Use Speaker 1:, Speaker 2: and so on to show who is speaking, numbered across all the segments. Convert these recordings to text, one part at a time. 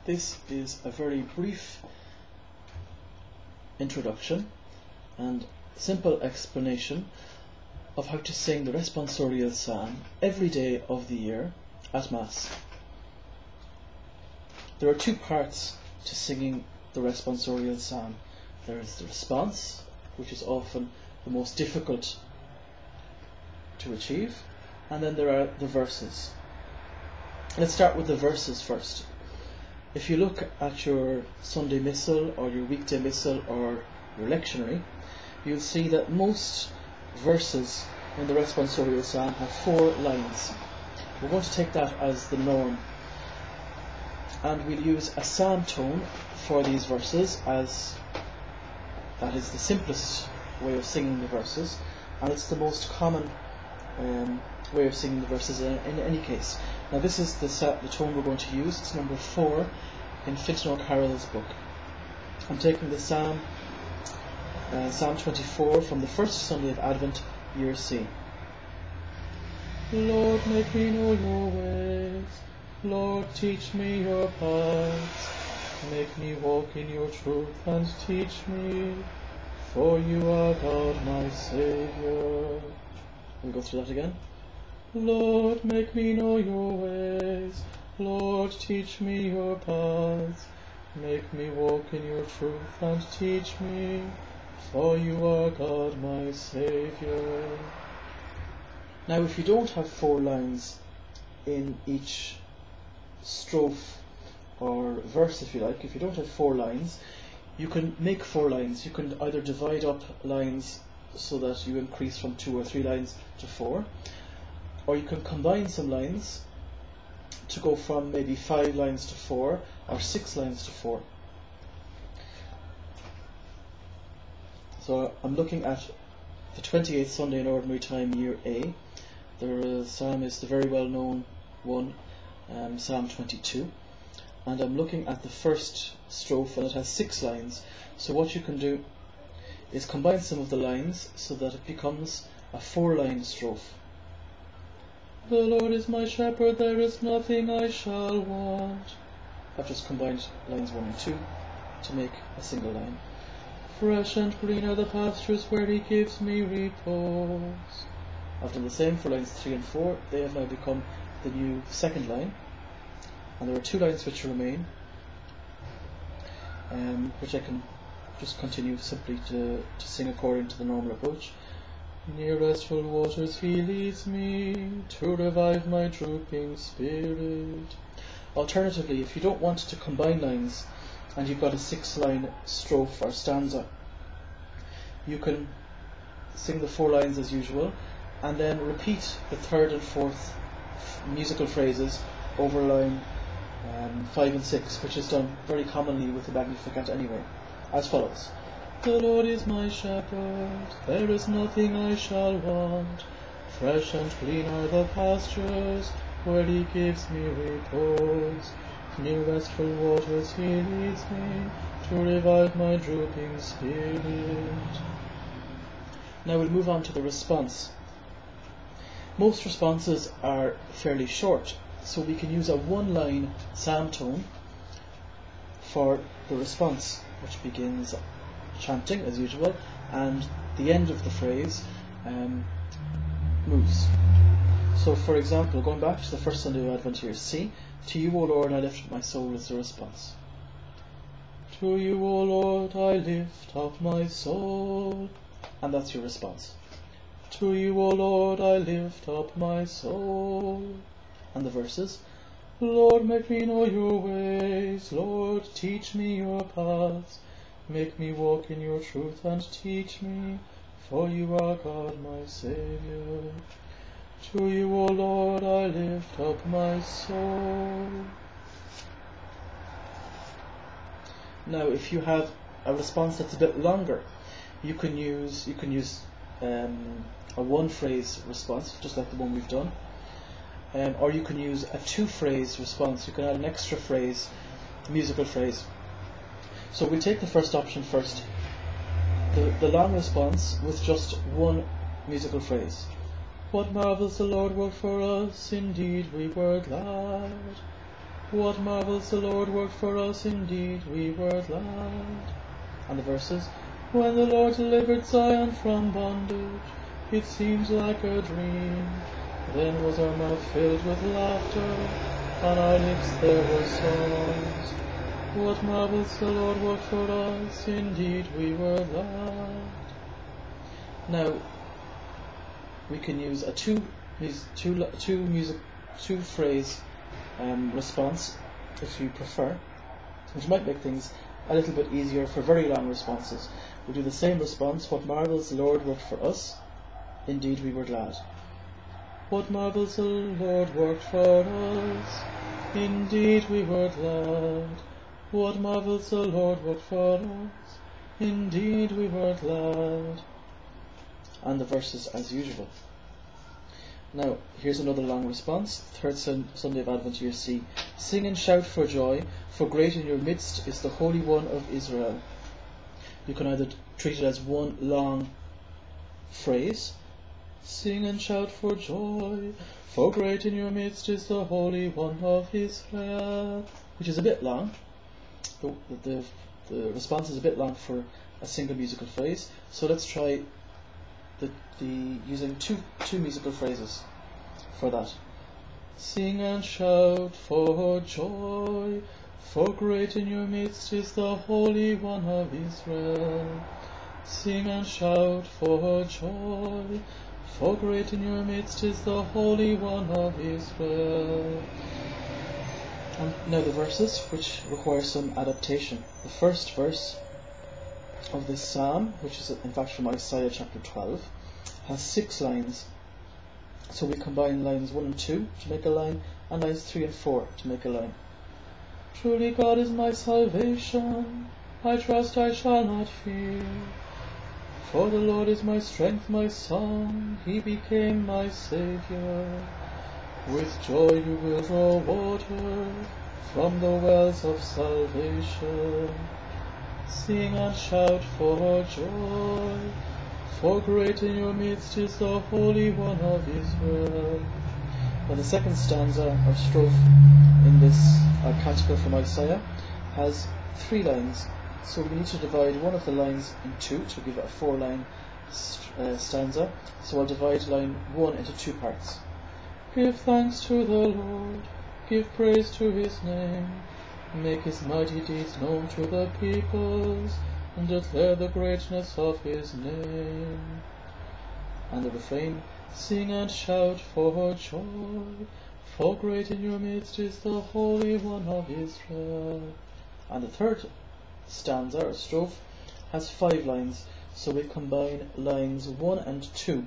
Speaker 1: This is a very brief introduction and simple explanation of how to sing the responsorial psalm every day of the year at Mass. There are two parts to singing the responsorial psalm. There is the response, which is often the most difficult to achieve, and then there are the verses. Let's start with the verses first. If you look at your Sunday Missal or your weekday Missal or your lectionary, you'll see that most verses in the responsorial psalm have 4 lines. We're going to take that as the norm, and we'll use a psalm tone for these verses, as that is the simplest way of singing the verses, and it's the most common way of singing the verses in any case. Now this is the tone we're going to use. It's number 4 in Fintan O'Carroll's book. I'm taking the Psalm 24 from the first Sunday of Advent, Year C. Lord, make me know your ways. Lord, teach me your paths. Make me walk in your truth and teach me, for you are God my Saviour. We'll go through that again. Lord, make me know your ways. Lord, teach me your paths. Make me walk in your truth and teach me, for you are God my Saviour. Now, if you don't have 4 lines in each strophe or verse, if you like, if you don't have 4 lines, you can make 4 lines. You can either divide up lines so that you increase from 2 or 3 lines to 4, or you can combine some lines to go from maybe 5 lines to 4 or 6 lines to 4. So I'm looking at the 28th Sunday in Ordinary Time, Year A. The psalm is the very well known one, Psalm 22, and I'm looking at the first strophe, and it has 6 lines. So what you can do is combine some of the lines so that it becomes a 4-line strophe. The Lord is my shepherd, there is nothing I shall want. I've just combined lines 1 and 2 to make a single line. Fresh and green are the pastures where he gives me repose. I've done the same for lines 3 and 4. They have now become the new second line. And there are 2 lines which remain, which I can just continue simply to sing according to the normal approach. Near restful waters he leads me, to revive my drooping spirit. Alternatively, if you don't want to combine lines and you've got a 6-line strophe or stanza, you can sing the 4 lines as usual and then repeat the 3rd and 4th musical phrases over line 5 and 6, which is done very commonly with the Magnificat anyway, as follows. The Lord is my shepherd, there is nothing I shall want. Fresh and clean are the pastures, where he gives me repose. Near restful waters he leads me, to revive my drooping spirit. Now we'll move on to the response. Most responses are fairly short, so we can use a 1-line psalm tone for the response, which begins chanting as usual, and the end of the phrase moves. So for example, going back to the first Sunday of Advent, Year C, to you, O Lord, I lift up my soul is the response. To you, O Lord, I lift up my soul, and that's your response. To you, O Lord, I lift up my soul. And the verses. Lord, make me know your ways. Lord, teach me your paths. Make me walk in your truth and teach me, for you are God my Saviour. To you, O Lord, I lift up my soul. Now, if you have a response that's a bit longer, you can use a 1-phrase response, just like the one we've done, or you can use a 2-phrase response. You can add an extra phrase, musical phrase. So we'll take the first option first, the long response with just 1 musical phrase. What marvels the Lord worked for us, indeed we were glad. What marvels the Lord worked for us, indeed we were glad. And the verses, when the Lord delivered Zion from bondage, it seemed like a dream. Then was our mouth filled with laughter, on our lips there were songs. What marvels the Lord worked for us, indeed we were glad. Now, we can use a two phrase response if you prefer, which might make things a little bit easier for very long responses. We'll do the same response. What marvels the Lord worked for us, indeed we were glad. What marvels the Lord worked for us, indeed we were glad. What marvels the Lord worked for us, indeed we were glad. And the verses as usual. Now, here's another long response. Third Sunday of Advent, year C. Sing and shout for joy, for great in your midst is the Holy One of Israel. You can either treat it as one long phrase. Sing and shout for joy, for great in your midst is the Holy One of Israel, which is a bit long. The response is a bit long for a single musical phrase. So let's try using two musical phrases for that. Sing and shout for joy, for great in your midst is the Holy One of Israel. Sing and shout for joy, for great in your midst is the Holy One of Israel. And now the verses, which require some adaptation. The first verse of this psalm, which is in fact from Isaiah chapter 12, has 6 lines. So we combine lines 1 and 2 to make a line, and lines 3 and 4 to make a line. Truly God is my salvation, I trust I shall not fear. For the Lord is my strength, my song, He became my Saviour. With joy you will draw water from the wells of salvation. Sing and shout for joy, for great in your midst is the Holy One of Israel. Now the second stanza or strophe in this canticle from Isaiah has 3 lines. So we need to divide one of the lines in 2 to give it a 4-line stanza. So I'll divide line 1 into 2 parts. Give thanks to the Lord, give praise to His name, make His mighty deeds known to the peoples, and declare the greatness of His name. And the refrain, sing and shout for joy, for great in your midst is the Holy One of Israel. And the third stanza or strophe has 5 lines, so we combine lines 1 and 2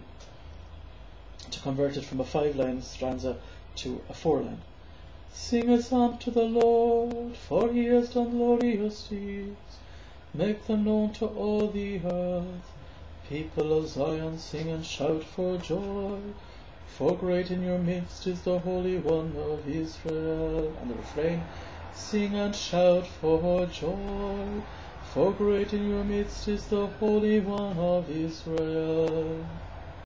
Speaker 1: to convert it from a 5-line stanza to a 4-line. Sing a psalm to the Lord, for He has done glorious deeds. Make them known to all the earth. People of Zion, sing and shout for joy, for great in your midst is the Holy One of Israel. And the refrain, sing and shout for joy, for great in your midst is the Holy One of Israel.